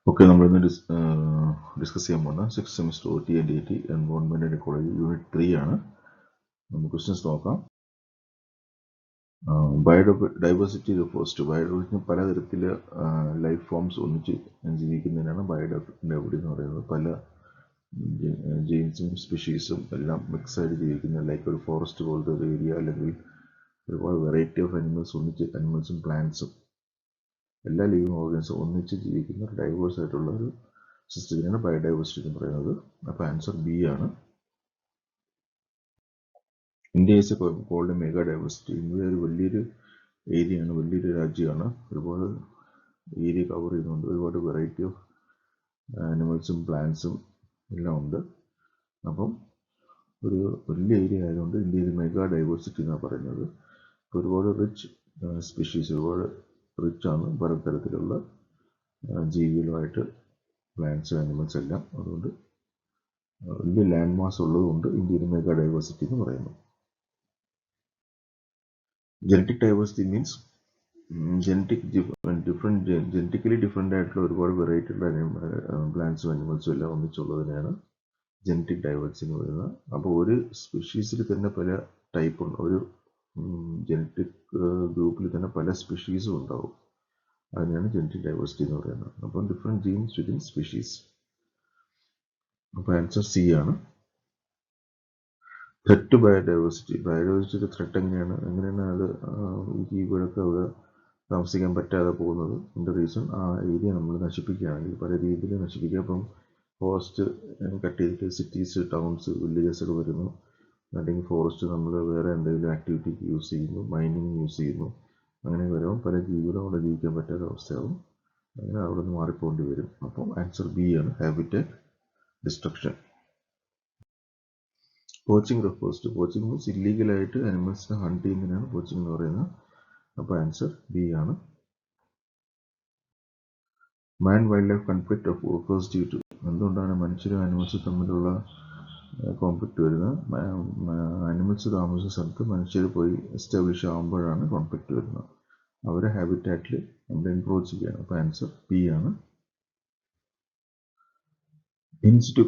Okay, നമ്മളിന്ന് discuss ചെയ്യാൻ പോകുന്ന 6th semester OT and AT environment and ecology unit 3 ആണ്. നമുക്ക് ക്വസ്റ്റ്യൻസ് നോക്കാം. ബയോഡൈവേഴ്സിറ്റി റിഫേഴ്സ് ടു ബയോഡൈവേഴ്സിറ്റി പലതരത്തിൽ ലൈഫ് ഫോംസ് ഒന്നിച്ച് ജീവിക്കുന്നതിനാണ് ബയോഡൈവേഴ്സിറ്റി എന്ന് പറയുന്നത്. പല ജീൻസും സ്പീഷീസും എല്ലാം മിക്സ് ആയിട്ട് ജീവിക്കുന്ന, ലൈക്ക് ഒരു ഫോറസ്റ്റ് പോലത്തെ ഒരു ഏരിയ, അല്ലെങ്കിൽ ഒരുപാട് വെറൈറ്റി ഓഫ് അനിമൽസ് ഒന്നിച്ച്, അനിമൽസും പ്ലാന്റ്സും എല്ലാ ലിവിങ് ഓർഗൻസും ഒന്നിച്ച് ജീവിക്കുന്ന ഒരു ഡൈവേഴ്സ് ആയിട്ടുള്ള ഒരു സിസ്റ്റത്തിനാണ് ബയോഡൈവേഴ്സിറ്റി എന്ന് പറയുന്നത്. അപ്പോൾ ആൻസർ ബി ആണ്. India is called mega diversity. India ഒരു വലിയൊരു ഏരിയയാണ്, വലിയൊരു രാജ്യമാണ്. ഒരുപാട് ഏരിയ കവർ ചെയ്യുന്നുണ്ട്. ഒരുപാട് വെറൈറ്റി ഓഫ് ആനിമൽസും പ്ലാന്റ്സും എല്ലാം ഉണ്ട്. അപ്പം ഒരു വലിയ ഏരിയ ആയതുകൊണ്ട് ഇന്ത്യയിൽ മെഗാ ഡൈവേഴ്സിറ്റി എന്നാണ് പറയുന്നത്. ഒരുപാട് റിച്ച് സ്പീഷീസ്, ഒരുപാട് റിച്ചാണ് പലതരത്തിലുള്ള ജീവികളുമായിട്ട്, പ്ലാന്റ്സ് ആനിമൽസ് എല്ലാം. അതുകൊണ്ട് വലിയ ലാൻഡ് മാസ് ഉള്ളതുകൊണ്ട് ഇന്ത്യയിൽ മെഗാ ഡൈവേഴ്സിറ്റി എന്ന് പറയുന്നു. Genetic diversity means genetically different ആയിട്ടുള്ള ഒരുപാട് വെറൈറ്റി ഉള്ള പ്ലാന്റ്സും അനിമൽസും എല്ലാം ഒന്നിച്ചുള്ളതിനാണ് ജനറ്റിക് ഡൈവേഴ്സിറ്റി എന്ന് പറയുന്നത്. അപ്പോൾ ഒരു സ്പീഷീസിൽ തന്നെ പല ടൈപ്പ് ഉണ്ട്. ഒരു ജനറ്റിക് ഗ്രൂപ്പിൽ തന്നെ പല സ്പീഷീസും ഉണ്ടാവും. അതിനാണ് ജനറ്റിക് ഡൈവേഴ്സിറ്റി എന്ന് പറയുന്നത്. അപ്പം ഡിഫറെൻറ്റ് ജീൻസ് വിത്തിൻ സ്പീഷീസ്. അപ്പോൾ ആൻസർ സി ആണ്. Threat to biodiversity. ബയോഡൈവേഴ്സിറ്റിയുടെ ത്രെറ്റ് എങ്ങനെയാണ് അത് ജീവികൾക്ക് അവിടെ താമസിക്കാൻ പറ്റാതെ പോകുന്നത്. അതിൻ്റെ റീസൺ ആ ഏരിയ നമ്മൾ നശിപ്പിക്കുകയാണെങ്കിൽ പല രീതിയിൽ നശിപ്പിക്കുക. അപ്പം ഫോറസ്റ്റ് കട്ട് ചെയ്തിട്ട് സിറ്റീസ്, ടൗൺസ്, വില്ലേജസ് ഒക്കെ വരുന്നു. അല്ലെങ്കിൽ ഫോറസ്റ്റ് നമ്മൾ വേറെ എന്തെങ്കിലും ആക്ടിവിറ്റിക്ക് യൂസ് ചെയ്യുന്നു, മൈനിങ് യൂസ് ചെയ്യുന്നു. അങ്ങനെ വരുമ്പോൾ പല ജീവികളും അവിടെ ജീവിക്കാൻ പറ്റാത്ത അവസ്ഥയാവും. അങ്ങനെ അവിടെ നിന്ന് മാറിപ്പോണ്ടി വരും. അപ്പം ആൻസർ ബി ആണ്, habitat destruction. Poaching refers to, poaching means ഇല്ലീഗലായിട്ട് അനിമൽസിനെ ഹണ്ട് ചെയ്യുന്നതിനാണ് പോച്ചിങ് എന്ന് പറയുന്നത്. അപ്പോൾ ആൻസർ ബി ആണ്. Man wildlife conflict of occurs due to, എന്തുകൊണ്ടാണ് മനുഷ്യരും അനിമൽസും തമ്മിലുള്ള കോൺഫ്ലിക്റ്റ് വരുന്നത്? അനിമൽസ് താമസിച്ച സ്ഥലത്ത് മനുഷ്യർ പോയി എസ്റ്റാബ്ലിഷ് ആകുമ്പോഴാണ് കോൺഫ്ലിക്റ്റ് വരുന്നത്. അവരെ ഹാബിറ്റാറ്റിൽ നമ്മൾ ഇംപ്രൂവ് ചെയ്യുകയാണ്. അപ്പോൾ ആൻസർ ബി ആണ്. ഇൻസിറ്റു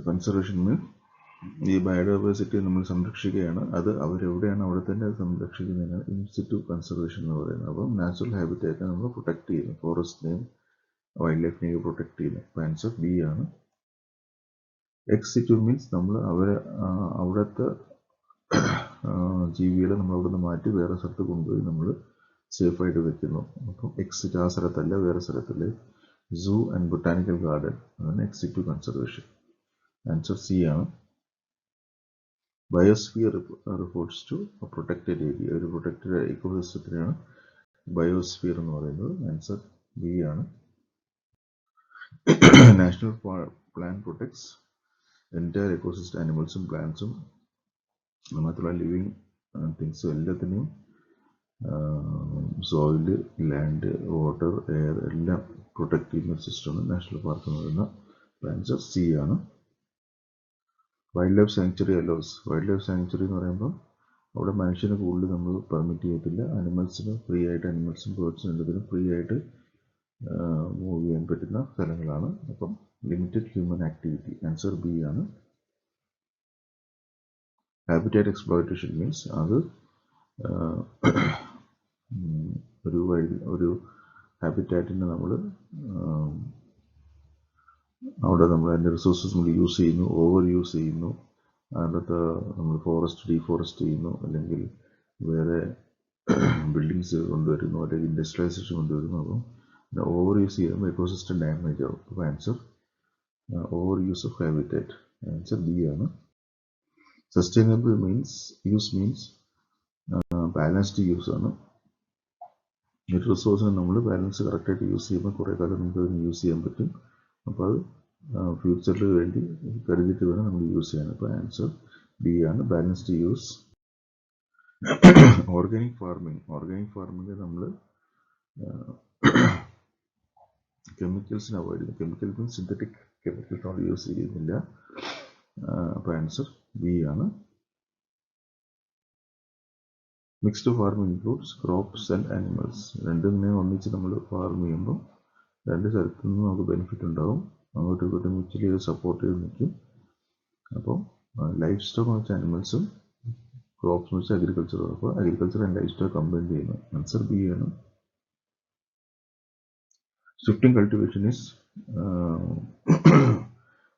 കൺസർവേഷൻ മീൻസ് ഈ ബയോഡൈവേഴ്സിറ്റി നമ്മൾ സംരക്ഷിക്കുകയാണ്. അത് അവരെവിടെയാണ് അവിടെ തന്നെ സംരക്ഷിക്കുന്നതിനാണ് ഇൻസിറ്റു കൺസർവേഷൻ എന്ന് പറയുന്നത്. അപ്പം നാച്ചുറൽ ഹാബിറ്റാറ്റ് നമ്മൾ പ്രൊട്ടക്ട് ചെയ്യുന്നു, ഫോറസ്റ്റിനെയും വൈൽഡ് ലൈഫിനെയും പ്രൊട്ടക്ട് ചെയ്യുന്നു. അപ്പോൾ ആൻസർ ബി ആണ്. എക്സിറ്റു മീൻസ് നമ്മൾ അവിടുത്തെ ജീവികളെ നമ്മൾ അവിടെ നിന്ന് മാറ്റി വേറെ സ്ഥലത്ത് കൊണ്ടുപോയി നമ്മൾ സേഫായിട്ട് വെക്കുന്നു. അപ്പം എക്സിറ്റ് ആ സ്ഥലത്തല്ല, വേറെ സ്ഥലത്തല്ലേ. സൂ ആൻഡ് ബൊട്ടാനിക്കൽ ഗാർഡൻ, അതാണ് എക്സിറ്റു കൺസർവേഷൻ. ആൻസർ സി ആണ്. Biosphere refers to protected area. ഒരു പ്രൊട്ടക്റ്റഡ് ഇക്കോസിസ്റ്റത്തിനാണ് ബയോസ്ഫിയർ എന്ന് പറയുന്നത്. ആൻസർ ബി ആണ്. National plan protects entire ecosystem, അനിമൽസും പ്ലാന്റ്സും മാത്രമല്ല ലിവിങ് തിങ്സും എല്ലാത്തിനെയും, സോയില്, ലാൻഡ്, വാട്ടർ, എയർ എല്ലാം പ്രൊട്ടക്ട് ചെയ്യുന്ന ഒരു സിസ്റ്റമാണ് നാഷണൽ പാർക്ക് എന്ന് പറയുന്ന. ആൻസർ സി ആണ്. Wildlife sanctuary allows. Wildlife sanctuary എന്ന് പറയുമ്പോൾ അവിടെ മനുഷ്യന് കൂടുതൽ നമ്മൾ പെർമിറ്റ് ചെയ്യത്തില്ല. അനിമൽസിന് ഫ്രീ ആയിട്ട്, അനിമൽസും ബേർഡ്സും എല്ലാത്തിനും ഫ്രീ ആയിട്ട് മൂവ് ചെയ്യാൻ പറ്റുന്ന സ്ഥലങ്ങളാണ്. അപ്പം limited human activity. Answer B ആണ്. ഹാബിറ്റാറ്റ് എക്സ്പ്ലോയിറ്റേഷൻ മീൻസ് അത് ഒരു ഹാബിറ്റാറ്റിനെ നമ്മൾ അവിടെ നമ്മൾ അതിൻ്റെ റിസോഴ്സസ് നമ്മൾ യൂസ് ചെയ്യുന്നു, ഓവർ യൂസ് ചെയ്യുന്നു. അതിനകത്ത് നമ്മൾ ഫോറസ്റ്റ് ഡീഫോറസ്റ്റ് ചെയ്യുന്നു, അല്ലെങ്കിൽ വേറെ ബിൽഡിങ്സ് കൊണ്ടുവരുന്നു, അല്ലെങ്കിൽ ഇൻഡസ്ട്രിയലൈസേഷൻ കൊണ്ടുവരുന്നു. അപ്പം ഓവർ യൂസ് ചെയ്യുമ്പോൾ എക്കോസിസ്റ്റം ഡാമേജ് ആവും. അപ്പോൾ answer overuse of habitat. Answer B ആണ്. Sustainable use means balanced use ആണ്. ഒരു റിസോഴ്സിനെ നമ്മൾ ബാലൻസ് കറക്റ്റായിട്ട് യൂസ് ചെയ്യുമ്പോൾ കുറേ കാലം നമുക്ക് അതിന് യൂസ് ചെയ്യാൻ പറ്റും. അപ്പോൾ അത് ഫ്യൂച്ചറിൽ വേണ്ടി കരുതിയിട്ട് വേണം നമ്മൾ യൂസ് ചെയ്യാൻ. അപ്പോൾ ആൻസർ ബി ആണ്, ബാലൻസ്ഡ് യൂസ്. ഓർഗാനിക് ഫാർമിംഗ് നമ്മൾ കെമിക്കൽസിന് അവോയ്ഡ് ചെയ്യുന്നു. കെമിക്കൽ മീൻസ് സിന്തറ്റിക് കെമിക്കൽസ് നമ്മൾ യൂസ് ചെയ്യുന്നില്ല. അപ്പോൾ ആൻസർ ബി ആണ്. Mixed farming includes crops and animals. രണ്ടിനെ ഒന്നിച്ച് നമ്മൾ ഫാർം ചെയ്യുമ്പോൾ രണ്ട് സ്ഥലത്തു നിന്നും നമുക്ക് ബെനിഫിറ്റ് ഉണ്ടാവും, അങ്ങോട്ടും ഇങ്ങോട്ടും മുച്ചിലി ഇത് സപ്പോർട്ട് ചെയ്ത് നിൽക്കും. അപ്പോൾ ലൈഫ് സ്റ്റോക്ക് എന്ന് വെച്ചാൽ അനിമൽസും, ക്രോപ്സ് എന്ന് വെച്ചാൽ അഗ്രികൾച്ചറും. അപ്പോൾ agriculture and life stock combine ചെയ്യുന്നു. ആൻസർ ബി ആണ്. ഷിഫ്റ്റിംഗ് കൾട്ടിവേഷൻ ഈസ്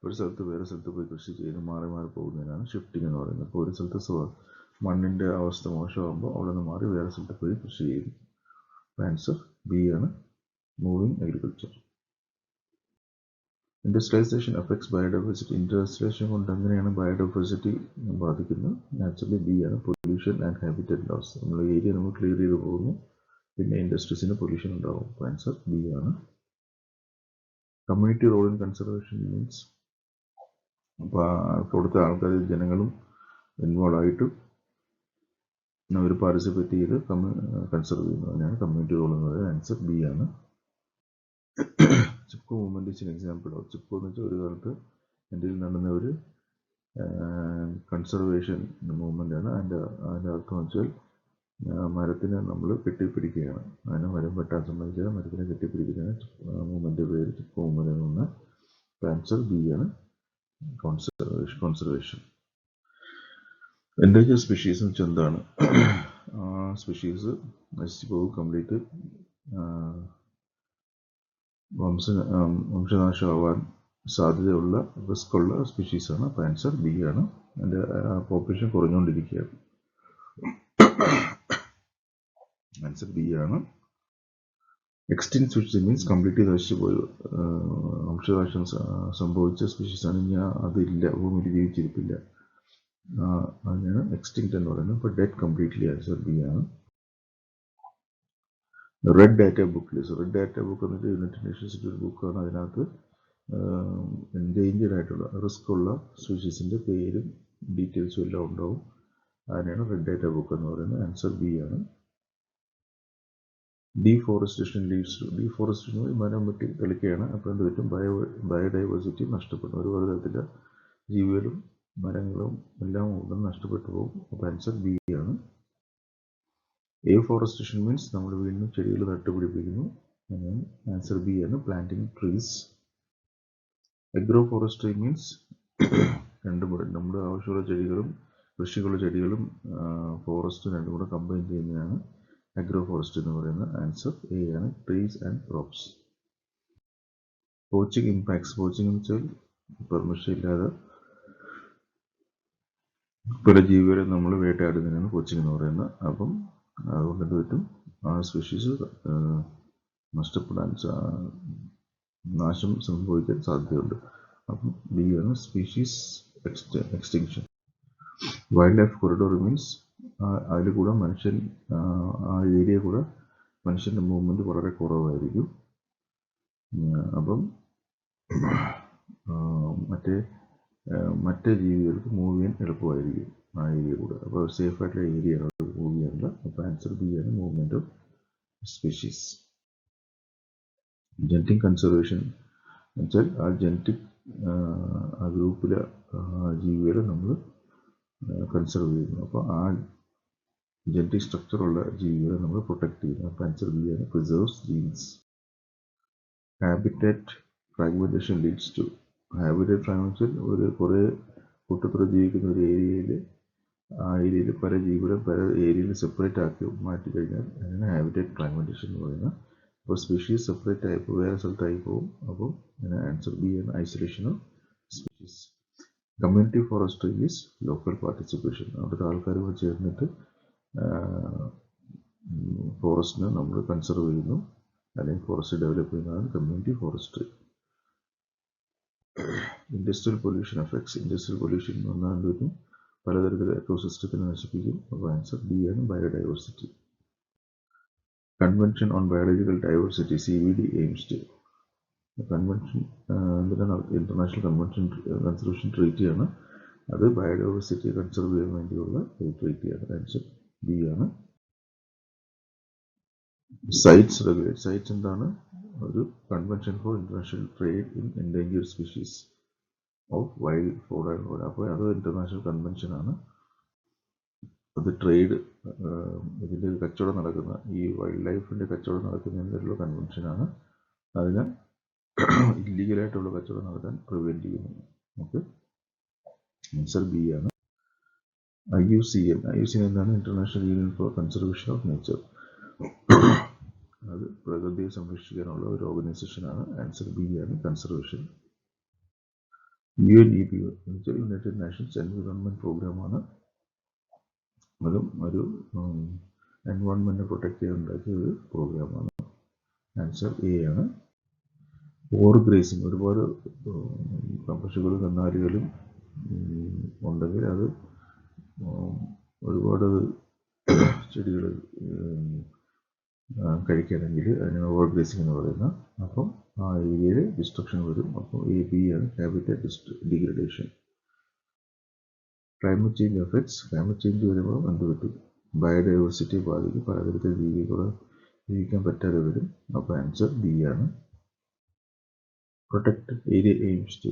ഒരു സ്ഥലത്ത് വേറെ സ്ഥലത്ത് പോയി കൃഷി ചെയ്ത് മാറി മാറി പോകുന്നതിനാണ് ഷിഫ്റ്റിംഗ് എന്ന് പറയുന്നത്. അപ്പോൾ ഒരു സ്ഥലത്ത് മണ്ണിൻ്റെ അവസ്ഥ മോശമാകുമ്പോൾ അവിടെ നിന്ന് മാറി വേറെ സ്ഥലത്ത് പോയി കൃഷി ചെയ്യുന്നു. ആൻസർ ബി ആണ്, moving agriculture. Industrialisation affects biodiversity. Industrialisation കൊണ്ട് എങ്ങനെയാണ് ബയോഡൈവേഴ്സിറ്റി ബാധിക്കുന്നത്? നാച്ചുറലി ബി ആണ്, പൊല്യൂഷൻ ആൻഡ് ഹാബിറ്ററ്റ് ലോസ്. നമ്മൾ ഏരിയ നമ്മൾ ക്ലിയർ ചെയ്ത് പോകുന്നു, പിന്നെ ഇൻഡസ്ട്രീസിന് പൊല്യൂഷൻ ഉണ്ടാവും. ആൻസർ ബി ആണ്. Community role in conservation means അപ്പോൾ കൊടുത്ത ആൾക്കാർ ജനങ്ങളും ഇൻവോൾവ് ആയിട്ട് അവർ പാർട്ടിസിപ്പേറ്റ് ചെയ്ത് കൺസർവ് ചെയ്യുന്നതിനാണ് കമ്മ്യൂണിറ്റി റോൾ എന്ന് പറയുന്നത്. ആൻസർ ബി ആണ്. Chipko movement is example of. Chipko എന്ന് വെച്ചാൽ ഒരു കാലത്ത് ഇന്ത്യയിൽ നടന്ന ഒരു കൺസർവേഷൻ മൂവ്മെന്റ് ആണ്. അതിൻ്റെ അർത്ഥം വെച്ചാൽ മരത്തിനെ നമ്മൾ കെട്ടിപ്പിടിക്കുകയാണ്. അതിനെ മരം വെട്ടാൻ സംബന്ധിച്ചാൽ മരത്തിനെ കെട്ടിപ്പിടിക്കുന്നതാണ് മൂവ്മെന്റ് പേര് ചിപ്കോ മൂവ്മെന്റ് എന്ന്. ആൻസർ ബി ആണ്, കോൺസർവേഷൻ. എൻഡേഞ്ചർ സ്പീഷീസ് എന്ന് വെച്ചാൽ എന്താണ്? സ്പീഷീസ് നശിച്ചു പോകും, കംപ്ലീറ്റ് വംശനാശമാവാൻ സാധ്യതയുള്ള റിസ്ക് ഉള്ള സ്പീഷീസാണ്. അപ്പോൾ ആൻസർ ബി ആണ്. അതിൻ്റെ പോപ്പുലേഷൻ കുറഞ്ഞുകൊണ്ടിരിക്കുകയാണ്. ആൻസർ ബി ആണ്. എക്സ്റ്റിൻറ്റ് സ്പീഷീസ് മീൻസ് കംപ്ലീറ്റ്ലി നശിച്ചു പോയി വംശനാശം സംഭവിച്ച സ്പീഷീസാണ്. ഇനി അതില്ല, ഭൂമിയിൽ ജീവിച്ചിരിപ്പില്ല, അതിനാണ് എക്സ്റ്റിൻറ്റ് എന്ന് പറയുന്നത്. അപ്പോൾ ഡെഡ് കംപ്ലീറ്റ്ലി. ആൻസർ ബി ആണ്. Red data book list. Red data book എന്നിട്ട് യുണൈറ്റഡ് നേഷൻസിൻ്റെ ഒരു ബുക്കാണ്. അതിനകത്ത് എൻഡേഞ്ചേർഡ് ആയിട്ടുള്ള റിസ്ക് ഉള്ള സ്പീഷീസിൻ്റെ പേരും ഡീറ്റെയിൽസും എല്ലാം ഉണ്ടാവും. അതിനാണ് റെഡ് ഡാറ്റ ബുക്ക് എന്ന് പറയുന്നത്. ആൻസർ ബി ആണ്. Deforestation leads to. ഡീഫോറസ്റ്റേഷൻ മരം വെട്ടി കളിക്കുകയാണ്. അപ്പോൾ എന്ത് പറ്റും? ബയോഡൈവേഴ്സിറ്റി നഷ്ടപ്പെടും. ഒരുപാട് തരത്തിലുള്ള ജീവികളും മരങ്ങളും എല്ലാം ഉടൻ നഷ്ടപ്പെട്ടു പോകും. അപ്പോൾ ആൻസർ ബി ആണ്. എഫോറസ്റ്റേഷൻ മീൻസ് നമ്മൾ വീണ്ടും ചെടികൾ നട്ടുപിടിപ്പിക്കുന്നു. ആൻസർ ബി ആണ്, planting trees. Agro forestry means രണ്ടും കൂടെ നമ്മുടെ ആവശ്യമുള്ള ചെടികളും കൃഷിക്കുള്ള ചെടികളും ഫോറസ്റ്റും രണ്ടും കൂടെ കമ്പൈൻ ചെയ്യുന്നതാണ് അഗ്രോ ഫോറസ്ട്രി എന്ന് പറയുന്നത്. ആൻസർ എ ആണ്, trees and crops. Poaching impacts. Poaching എന്ന് വെച്ചാൽ പെർമിഷൻ ഇല്ലാതെ പല ജീവികളെ നമ്മൾ വേട്ടയാടുന്നതിനാണ് പോച്ചിങ് എന്ന് പറയുന്നത്. അപ്പം അതുകൊണ്ട് എന്ത് പറ്റും? ആ സ്പീഷീസ് നഷ്ടപ്പെടാൻ, നാശം സംഭവിക്കാൻ സാധ്യതയുണ്ട്. അപ്പം ബി ആണ്, species extinction. Wild life corridor means അതിൽ കൂടെ മനുഷ്യൻ ആ ഏരിയ കൂടെ മനുഷ്യൻ്റെ മൂവ്മെൻറ്റ് വളരെ കുറവായിരിക്കും. അപ്പം മറ്റേ ജീവികൾക്ക് മൂവ് ചെയ്യാൻ എളുപ്പമായിരിക്കും ആ ഏരിയ കൂടെ. അപ്പോൾ സേഫ് ആയിട്ടുള്ള ഏരിയ മൂവ് ചെയ്യാനുള്ള. അപ്പോൾ ആൻസർ ബി ആണ്, movement of species. Genetic conservation എന്ന് വെച്ചാൽ ആ ജനറ്റിക് ആ ഗ്രൂപ്പിലെ ജീവികളെ നമ്മൾ കൺസർവ് ചെയ്യുന്നു. അപ്പോൾ ആ ജനറ്റിക് സ്ട്രക്ചറുള്ള ജീവികളെ നമ്മൾ പ്രൊട്ടക്ട് ചെയ്യുന്നു. അപ്പോൾ ആൻസർ ബി ആണ്, preserves genes. Habitat fragmentation leads to. Habitat fragmentation ഒരു കുറേ കൂട്ടത്തോടെ ജീവിക്കുന്ന ഒരു ഏരിയയിൽ ആ ഏരിയയിൽ പല ജീവികളെ പല ഏരിയയിൽ സെപ്പറേറ്റ് ആക്കി മാറ്റിക്കഴിഞ്ഞാൽ അതിനാണ് ഹാബിറ്റാറ്റ് ഫ്രാഗ്മെന്റേഷൻ എന്ന് പറയുന്നത്. അപ്പോൾ സ്പീഷീസ് സെപ്പറേറ്റ് ആയിപ്പോൾ വേറെ സ്ഥലത്തായി പോകും. അപ്പോൾ അതിന് ആൻസർ ബി ആണ്, isolation of species. Community forestry is local participation. അവിടുത്തെ ആൾക്കാർ ചേർന്നിട്ട് ഫോറസ്റ്റിനെ നമ്മൾ കൺസർവ് ചെയ്യുന്നു അല്ലെങ്കിൽ ഫോറസ്റ്റ് ഡെവലപ്പ് ചെയ്യുന്നതാണ് community forestry. Industrial pollution effects. Industrial pollution എന്ന് പറഞ്ഞാൽ എന്ത് പറ്റും? പലതരത്തിലുള്ള എക്കോസിസ്റ്റത്തിനെ നശിപ്പിക്കും. അപ്പോൾ ആൻസർ ബി ആണ്, biodiversity. Convention on biological diversity CBD aims to. Convention international conservation ട്രീറ്റിയാണ്. അത് ബയോഡൈവേഴ്സിറ്റി കൺസർവ് ചെയ്യാൻ വേണ്ടിയുള്ള ഒരു ട്രീറ്റിയാണ്. ആൻസർ ബി ആണ്. CITES regulate. സൈറ്റ്സ് എന്താണ്? ഒരു convention for international trade in endangered species of wild flora and fauna. അപ്പോൾ അത് ഇന്റർനാഷണൽ കൺവെൻഷനാണ്. അത് ട്രേഡ്, ഇതിൻ്റെ കച്ചവടം നടക്കുന്ന ഈ വൈൽഡ് ലൈഫിൻ്റെ കച്ചവടം നടക്കുന്നതിനുള്ള കൺവെൻഷനാണ്. അതിനെ ഇല്ലീഗലായിട്ടുള്ള കച്ചവടം നടത്താൻ പ്രിവെൻറ്റ് ചെയ്യുന്നു. ഓക്കെ, ആൻസർ ബി ആണ്. IUCN എന്താണ്? International union for conservation of nature. അത് പ്രകൃതിയെ സംരക്ഷിക്കാനുള്ള ഒരു ഓർഗനൈസേഷനാണ്. ആൻസർ ബി ആണ്, conservation. UNEP united nations environment പ്രോഗ്രാമാണ്. അതും ഒരു എൻവയോൺമെന്റിനെ പ്രൊട്ടക്ട് ചെയ്യാൻ ഉണ്ടാക്കിയ ഒരു പ്രോഗ്രാമാണ്. ആൻസർ എ ആണ്. ഓവർ ഗ്രേസിങ്, ഒരുപാട് പശുക്കളും കന്നാലികളും ഉണ്ടെങ്കിൽ അത് ഒരുപാട് ചെടികൾ കഴിക്കുകയാണെങ്കിൽ അതിന് ഓവർ ഗ്രേസിങ് എന്ന് പറയുന്നത്. അപ്പം ആ ഏരിയയിൽ ഡിസ്ട്രക്ഷൻ വരും. അപ്പോൾ ബി ആണ്, habitat degradation. Climate change effects. Climate change വരുമ്പോൾ എന്ത് പറ്റും? ബയോഡൈവേഴ്സിറ്റിയെ ബാധിക്കും. പലതരത്തിൽ ജീവികളെ ജീവിക്കാൻ പറ്റാതെ വരും. അപ്പോൾ ആൻസർ ബി ആണ്. പ്രൊട്ടക്റ്റഡ് ഏരിയ എയിംസ് ടു,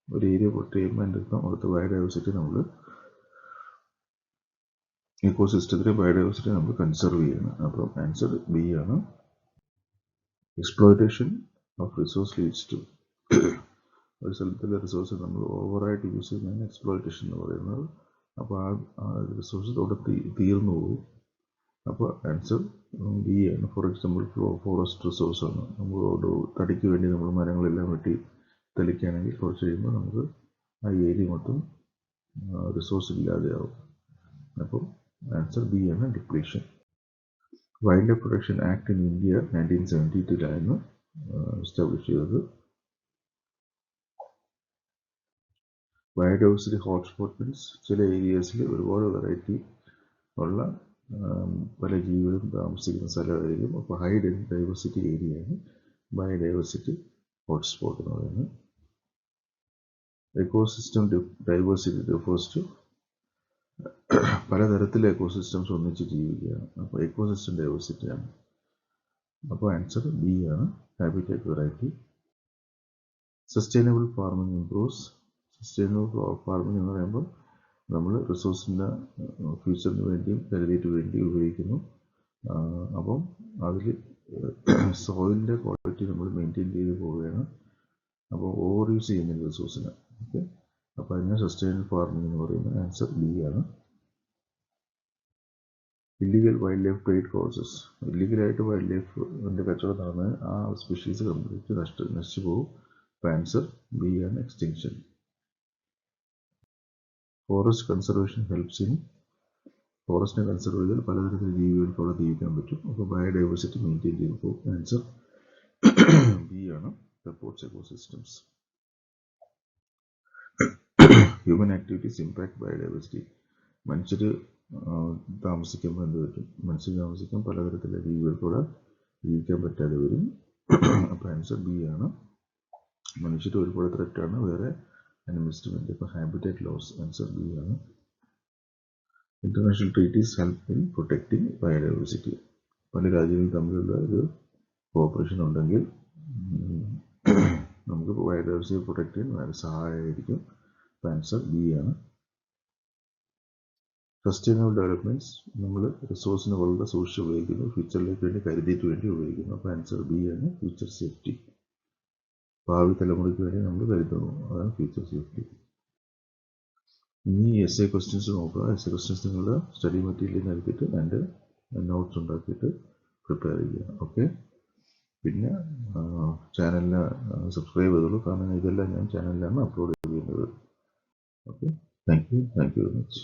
ഒരു ഏരിയ പ്രൊട്ടക്ട് ചെയ്യുമ്പോൾ അതിൻ്റെ അർത്ഥം അവിടുത്തെ ബയോഡൈവേഴ്സിറ്റി നമ്മൾ ഇക്കോസിസ്റ്റത്തിലെ ബയോഡൈവേഴ്സിറ്റി നമ്മൾ കൺസർവ് ചെയ്യണം. അപ്പോൾ ആൻസർ ബി ആണ്. Exploitation of resource leads to, ഒരു സ്ഥലത്തിലെ റിസോഴ്സ് നമ്മൾ ഓവറായിട്ട് യൂസ് ചെയ്യുന്നതാണ് എക്സ്പ്ലോയിറ്റേഷൻ എന്ന് പറയുന്നത്. അപ്പോൾ ആ റിസോഴ്സ് അവിടെ തീർന്നു പോകും. അപ്പോൾ ആൻസർ ബി ആണ്. ഫോർ എക്സാമ്പിൾ ഫോറസ്റ്റ് റിസോഴ്സാണ്. നമ്മളോട് തടിക്ക് വേണ്ടി നമ്മൾ മരങ്ങളെല്ലാം വെട്ടി തെളിക്കുകയാണെങ്കിൽ കുറച്ച് കഴിയുമ്പോൾ നമുക്ക് ആ ഏരിയ മൊത്തം റിസോഴ്സ് ഇല്ലാതെയാവും. അപ്പം ആൻസർ ബി ആണ്, depletion. Wild life protection act in India 1972 establish ചെയ്തത്. ബയോഡൈവേഴ്സിറ്റി ഹോട്ട്സ്പോട്ട് മീൻസ് ചില ഏരിയാസിൽ ഒരുപാട് വെറൈറ്റി ഉള്ള പല ജീവികളും താമസിക്കുന്ന സ്ഥലമായിരിക്കും. അപ്പോൾ ഹൈ ഡൈവേഴ്സിറ്റി ഏരിയയാണ് ബയോഡൈവേഴ്സിറ്റി ഹോട്ട്സ്പോട്ട് എന്ന് പറയുന്നത്. എക്കോസിസ്റ്റം ഡൈവേഴ്സിറ്റി റിഫേഴ്സ് ടു പലതരത്തിലെ എക്കോസിസ്റ്റംസ് ഒന്നിച്ച് ജീവിക്കുകയാണ്. അപ്പോൾ എക്കോസിസ്റ്റം ഡൈവേഴ്സിറ്റിയാണ്. അപ്പോൾ ആൻസർ ബി ആണ്, habitat variety. Sustainable farming improves. Sustainable farming എന്ന് പറയുമ്പോൾ നമ്മൾ റിസോഴ്സിൻ്റെ ഫ്യൂച്ചറിന് വേണ്ടിയും ഹെൽത്തിക്ക് വേണ്ടിയും ഉപയോഗിക്കുന്നു. അപ്പം അതിൽ സോയിലിൻ്റെ ക്വാളിറ്റി നമ്മൾ മെയിൻറ്റെയിൻ ചെയ്ത് പോവുകയാണ്. അപ്പോൾ ഓവർ യൂസ് ചെയ്യുന്നില്ല റിസോഴ്സിന്. ഓക്കെ, അപ്പോൾ അതിനെ സസ്റ്റൈനബിൾ ഫാർമിംഗ് എന്ന് പറയുന്നത്. ആൻസർ ബി ആണ്. Illegal wildlife trade causes. ഇല്ലീഗലായിട്ട് വൈൽഡ് ലൈഫിൻ്റെ കച്ചവടം നടന്ന് ആ സ്പീഷീസ് കംപ്ലീറ്റ് നശിച്ചു പോകും. അപ്പോൾ ആൻസർ ബി ആണ്, extinction. Forest conservation helps in, ഫോറസ്റ്റിനെ കൺസർവ് ചെയ്താൽ പലതരത്തിൽ ജീവികൾക്ക് അവിടെ ജീവിക്കാൻ പറ്റും. അപ്പോൾ ബയോഡൈവേഴ്സിറ്റി മെയിൻറ്റെയിൻ ചെയ്ത് പോകും. ആൻസർ ബി ആണ്, supports ecosystems. Human activities impact biodiversity. മനുഷ്യർ താമസിക്കുമ്പോൾ എന്ത് പറ്റും? മനുഷ്യർ താമസിക്കാൻ പലതരത്തിലുള്ള ജീവികൾക്കൂടെ ജീവിക്കാൻ പറ്റാതെ വരും. അപ്പോൾ ആൻസർ ബി ആണ്. മനുഷ്യർ ഒരുപാട് ത്രെറ്റാണ് വേറെ അനിമൽസിന് വേണ്ടി. അപ്പോൾ ഹാബിറ്റാറ്റ് ലോസ്. ആൻസർ ബി ആണ്. International treaties help in protecting biodiversity. പല രാജ്യങ്ങളും തമ്മിലുള്ള ഒരു കോപ്പറേഷൻ ഉണ്ടെങ്കിൽ നമുക്ക് ബയോഡൈവേഴ്സിറ്റി പ്രൊട്ടക്ട് ചെയ്യാൻ വളരെ സഹായമായിരിക്കും. ആൻസർ ബി ആണ്. സസ്റ്റൈനബിൾ ഡെവലപ്മെൻറ്റ്സ്, നമ്മൾ റിസോഴ്സിനെ വളരെ സൂക്ഷിച്ച് ഉപയോഗിക്കുന്നു, ഫ്യൂച്ചറിലേക്ക് വേണ്ടി കരുതിയിട്ട് വേണ്ടി ഉപയോഗിക്കുന്നു. അപ്പോൾ ആൻസർ ബി ആണ്, ഫ്യൂച്ചർ സേഫ്റ്റി. ഭാവി തലമുറയ്ക്ക് വേണ്ടി നമ്മൾ കരുതുന്നു, അതാണ് ഫ്യൂച്ചർ സേഫ്റ്റി. ഇനി എസ് എ ക്വസ്റ്റ്യൻസ് നോക്കുക. എസ് എ ക്വസ്റ്റ്യൻസ് നിങ്ങളുടെ സ്റ്റഡി മെറ്റീരിയൽ നൽകിയിട്ട് എൻ്റെ നോട്ട്സ് ഉണ്ടാക്കിയിട്ട് പ്രിപ്പയർ ചെയ്യുക. ഓക്കെ, പിന്നെ ചാനലിനെ സബ്സ്ക്രൈബ് ചെയ്തോളൂ, കാരണം ഇതെല്ലാം ഞാൻ ചാനലിലാണ് അപ്ലോഡ് ചെയ്യുന്നത്. Okay, thank you very much.